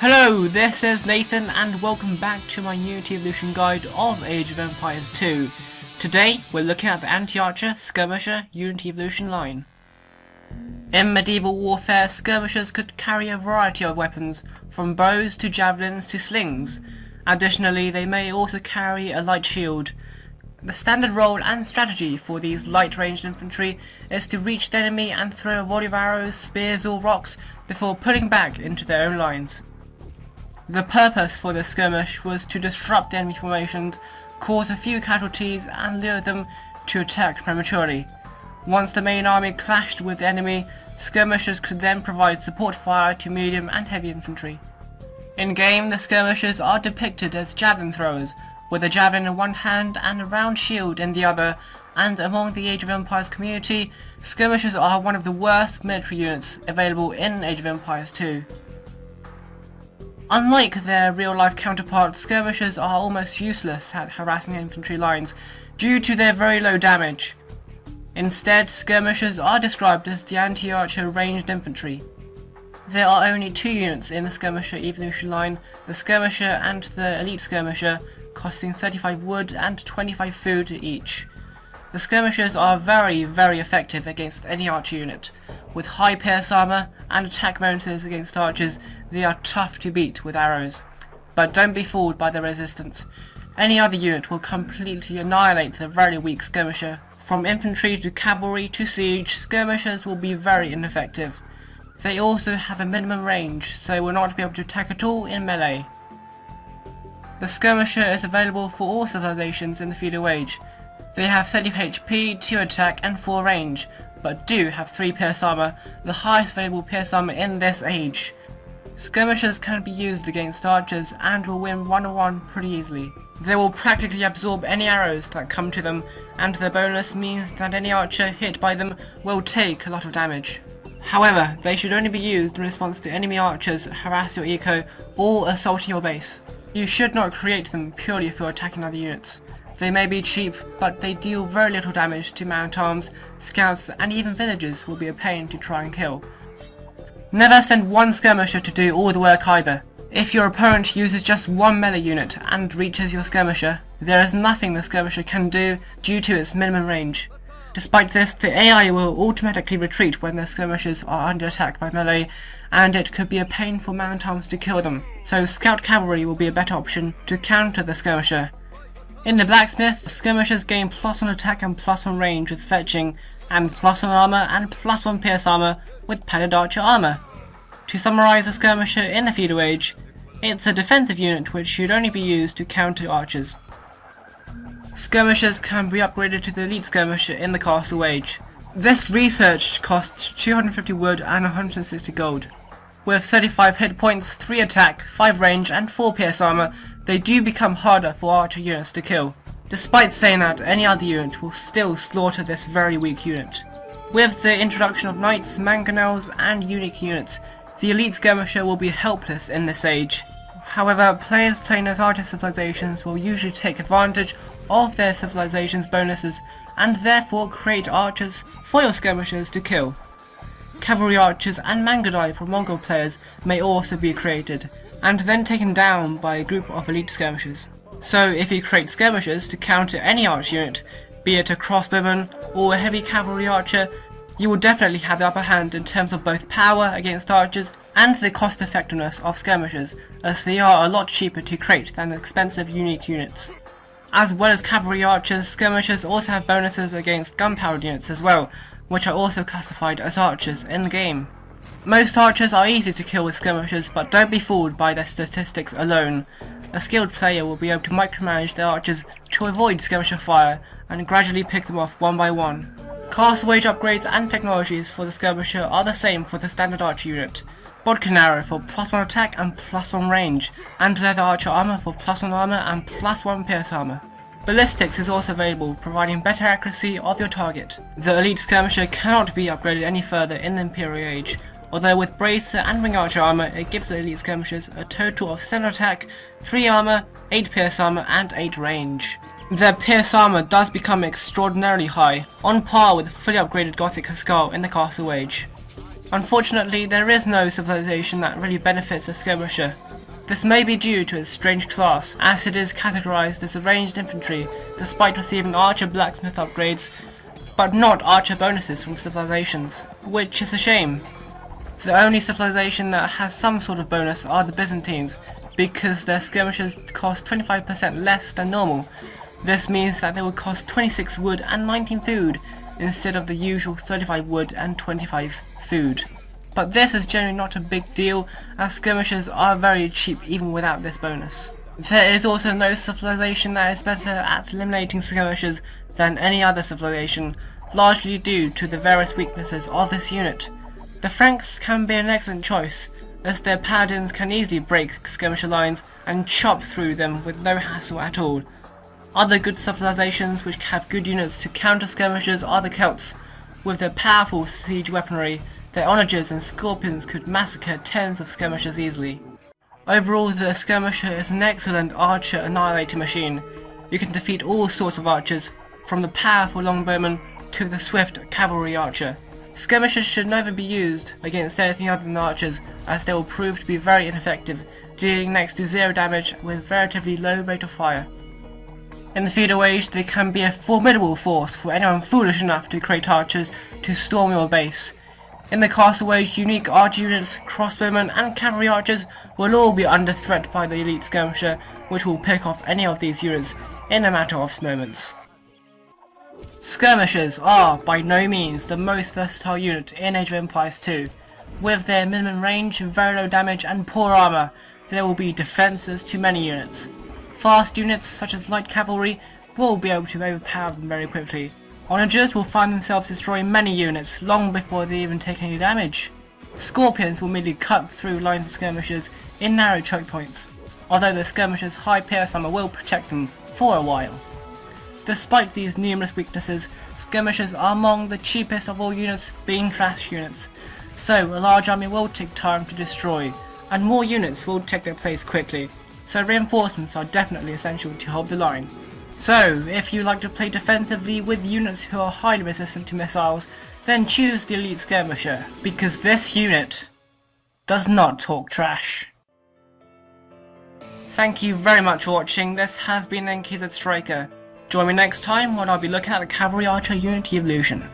Hello, this is Nathan and welcome back to my Unity Evolution guide of Age of Empires 2. Today we're looking at the anti-archer Skirmisher Unity Evolution line. In medieval warfare, skirmishers could carry a variety of weapons, from bows to javelins to slings. Additionally, they may also carry a light shield. The standard role and strategy for these light-ranged infantry is to reach the enemy and throw a volley of arrows, spears or rocks before pulling back into their own lines. The purpose for this skirmish was to disrupt the enemy formations, cause a few casualties and lure them to attack prematurely. Once the main army clashed with the enemy, skirmishers could then provide support fire to medium and heavy infantry. In game, the skirmishers are depicted as javelin throwers, with a javelin in one hand and a round shield in the other, and among the Age of Empires community, skirmishers are one of the worst military units available in Age of Empires 2. Unlike their real-life counterparts, skirmishers are almost useless at harassing infantry lines due to their very low damage. Instead, skirmishers are described as the anti-archer ranged infantry. There are only two units in the Skirmisher Evolution line, the Skirmisher and the Elite Skirmisher, costing 35 wood and 25 food each. The skirmishers are very effective against any archer unit. With high pierce armor and attack bonuses against archers, they are tough to beat with arrows. But don't be fooled by their resistance. Any other unit will completely annihilate the very weak skirmisher. From infantry to cavalry to siege, skirmishers will be very ineffective. They also have a minimum range, so will not be able to attack at all in melee. The skirmisher is available for all civilizations in the feudal age. They have 30 HP, 2 attack and 4 range, but do have 3 pierce armor, the highest available pierce armor in this age. Skirmishers can be used against archers and will win one-on-one pretty easily. They will practically absorb any arrows that come to them, and their bonus means that any archer hit by them will take a lot of damage. However, they should only be used in response to enemy archers harass your eco or assaulting your base. You should not create them purely for attacking other units. They may be cheap, but they deal very little damage to man-at-arms, scouts and even villagers will be a pain to try and kill. Never send one skirmisher to do all the work either. If your opponent uses just one melee unit and reaches your skirmisher, there is nothing the skirmisher can do due to its minimum range. Despite this, the AI will automatically retreat when their skirmishers are under attack by melee, and it could be a pain for man-at-arms to kill them, so scout cavalry will be a better option to counter the skirmisher. In the Blacksmith, skirmishers gain +1 attack and +1 range with fetching, and +1 armor and +1 pierce armor with padded archer armor. To summarize the skirmisher in the feudal age, it's a defensive unit which should only be used to counter archers. Skirmishers can be upgraded to the Elite Skirmisher in the Castle Age. This research costs 250 wood and 160 gold. With 35 hit points, 3 attack, 5 range and 4 pierce armor, they do become harder for archer units to kill. Despite saying that, any other unit will still slaughter this very weak unit. With the introduction of knights, mangonels and unique units, the Elite Skirmisher will be helpless in this age. However, players playing as archer civilizations will usually take advantage of their civilization's bonuses and therefore create archers for your skirmishers to kill. Cavalry archers and mangonel for Mongol players may also be created, and then taken down by a group of elite skirmishers. So if you create skirmishers to counter any archer unit, be it a crossbowman or a heavy cavalry archer, you will definitely have the upper hand in terms of both power against archers and the cost effectiveness of skirmishers, as they are a lot cheaper to create than expensive unique units. As well as cavalry archers, skirmishers also have bonuses against gunpowder units as well, which are also classified as archers in the game. Most archers are easy to kill with skirmishers, but don't be fooled by their statistics alone. A skilled player will be able to micromanage their archers to avoid skirmisher fire and gradually pick them off one by one. Castle Age upgrades and technologies for the skirmisher are the same for the standard archer unit. Bodkin arrow for +1 attack and +1 range, and leather archer armor for +1 armor and +1 pierce armor. Ballistics is also available, providing better accuracy of your target. The Elite Skirmisher cannot be upgraded any further in the Imperial Age, although with bracer and ring archer armor it gives the Elite Skirmishers a total of 7 attack, 3 armor, 8 pierce armor and 8 range. Their pierce armor does become extraordinarily high, on par with the fully upgraded Gothic Huskar in the Castle Age. Unfortunately, there is no civilization that really benefits the skirmisher. This may be due to its strange class, as it is categorized as a ranged infantry despite receiving archer blacksmith upgrades, but not archer bonuses from civilizations, which is a shame. The only civilization that has some sort of bonus are the Byzantines, because their skirmishers cost 25% less than normal. This means that they will cost 26 wood and 19 food, instead of the usual 35 wood and 25 food. But this is generally not a big deal, as skirmishers are very cheap even without this bonus. There is also no civilization that is better at eliminating skirmishers than any other civilization, largely due to the various weaknesses of this unit. The Franks can be an excellent choice, as their paladins can easily break skirmisher lines and chop through them with no hassle at all. Other good civilizations which have good units to counter skirmishers are the Celts. With their powerful siege weaponry, their onagers and scorpions could massacre tens of skirmishers easily. Overall, the skirmisher is an excellent archer annihilator machine. You can defeat all sorts of archers, from the powerful longbowman to the swift cavalry archer. Skirmishers should never be used against anything other than archers, as they will prove to be very ineffective, dealing next to zero damage with relatively low rate of fire. In the feudal age, they can be a formidable force for anyone foolish enough to create archers to storm your base. In the castle age, unique archer units, crossbowmen and cavalry archers will all be under threat by the elite skirmisher, which will pick off any of these units in a matter of moments. Skirmishers are by no means the most versatile unit in Age of Empires 2. With their minimum range, very low damage and poor armor, there will be defenses to many units. Fast units such as light cavalry will be able to overpower them very quickly. Onagers will find themselves destroying many units long before they even take any damage. Scorpions will merely cut through lines of skirmishers in narrow choke points, although the skirmishers' high pierce armor will protect them for a while. Despite these numerous weaknesses, skirmishers are among the cheapest of all units, being trash units, so a large army will take time to destroy, and more units will take their place quickly, so reinforcements are definitely essential to hold the line. So, if you like to play defensively with units who are highly resistant to missiles, then choose the elite skirmisher, because this unit does not talk trash. Thank you very much for watching. This has been NKZStryker. Join me next time when I'll be looking at the Cavalry Archer Unit Evolution.